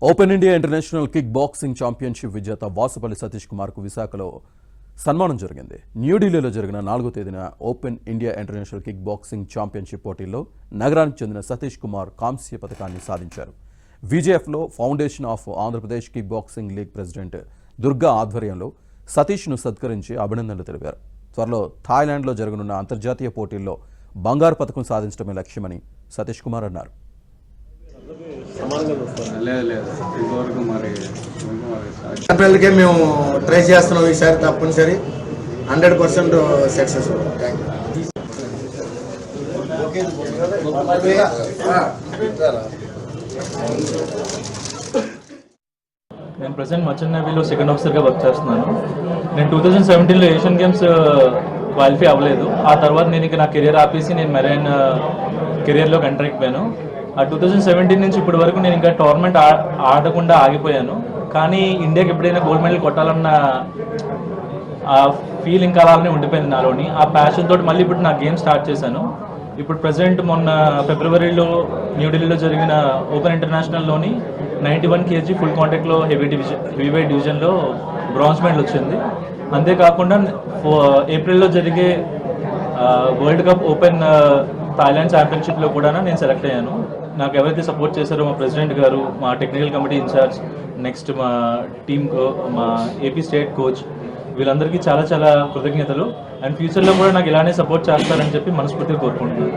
Open India international kick boxing championship విజేత వాసుపల్లి సతీష్ కుమార్కు విశాఖలో సన్మానం జరిగింది. న్యూఢిల్లీలో జరిగిన 4వ తేదీన open India international kick boxing championship పోటీల్లో నగరానికి చెందిన సతీష్ కుమార్ కాంస్య పథకాన్ని సాధించారు. విజేఎఫ్లో foundation of Andhra Pradesh kick boxing league president Durga ఆధ్వర్యంలో సతీష్ను సత్కరించి అభినందనలు తెలిపారు. త్వరలో థాయిలాండ్లో జరగనున్న అంతర్జాతీయ పోటీల్లో బంగారు పథకం సాధించడమే లక్ష్యమని సతీష్ కుమార్ అన్నారు. పిల్లలకే మేము ట్రై చేస్తున్నాం. ఈసారి తప్పనిసరి 100% సక్సెస్. నేను ప్రెసెంట్ మర్చెంట్ నేవీలో సెకండ్ ఆఫీసర్గా వర్క్ చేస్తున్నాను. నేను 2017లో ఏషియన్ గేమ్స్ క్వాలిఫై అవ్వలేదు. ఆ తర్వాత నేను ఇక నా కెరియర్ ఆపేసి నేను మెరైన్ కెరియర్లోకి ఎంటర్ అయిపోయాను. ఆ 2017 నుంచి ఇప్పటి వరకు నేను ఇంకా టోర్నమెంట్ ఆడకుండా ఆగిపోయాను. కానీ ఇండియాకి ఎప్పుడైనా గోల్డ్ మెడల్ కొట్టాలన్న ఆ ఫీల్ ఇంకా అలానే ఉండిపోయింది నాలోని. ఆ ప్యాషన్ తోటి మళ్ళీ ఇప్పుడు నా గేమ్ స్టార్ట్ చేశాను. ఇప్పుడు ప్రెసెంట్ మొన్న ఫిబ్రవరిలో న్యూఢిల్లీలో జరిగిన ఓపెన్ ఇంటర్నేషనల్లోని 91 kg ఫుల్ కాంటాక్ట్లో హెవీవెయిట్ డివిజన్లో బ్రాంజ్ మెడల్ వచ్చింది. అంతేకాకుండా ఏప్రిల్లో జరిగే వరల్డ్ కప్ ఓపెన్ థాయిలాండ్ ఛాంపియన్షిప్లో కూడా నేను సెలెక్ట్ అయ్యాను. నాకు ఎవరైతే సపోర్ట్ చేశారో మా ప్రెసిడెంట్ గారు, మా టెక్నికల్ కమిటీ ఇన్ఛార్జ్, నెక్స్ట్ మా టీమ్, మా ఏపీ స్టేట్ కోచ్, వీళ్ళందరికీ చాలా చాలా కృతజ్ఞతలు. అండ్ ఫ్యూచర్లో కూడా నాకు ఇలానే సపోర్ట్ చేస్తారని చెప్పి మనస్ఫూర్తిగా కోరుకుంటున్నాను.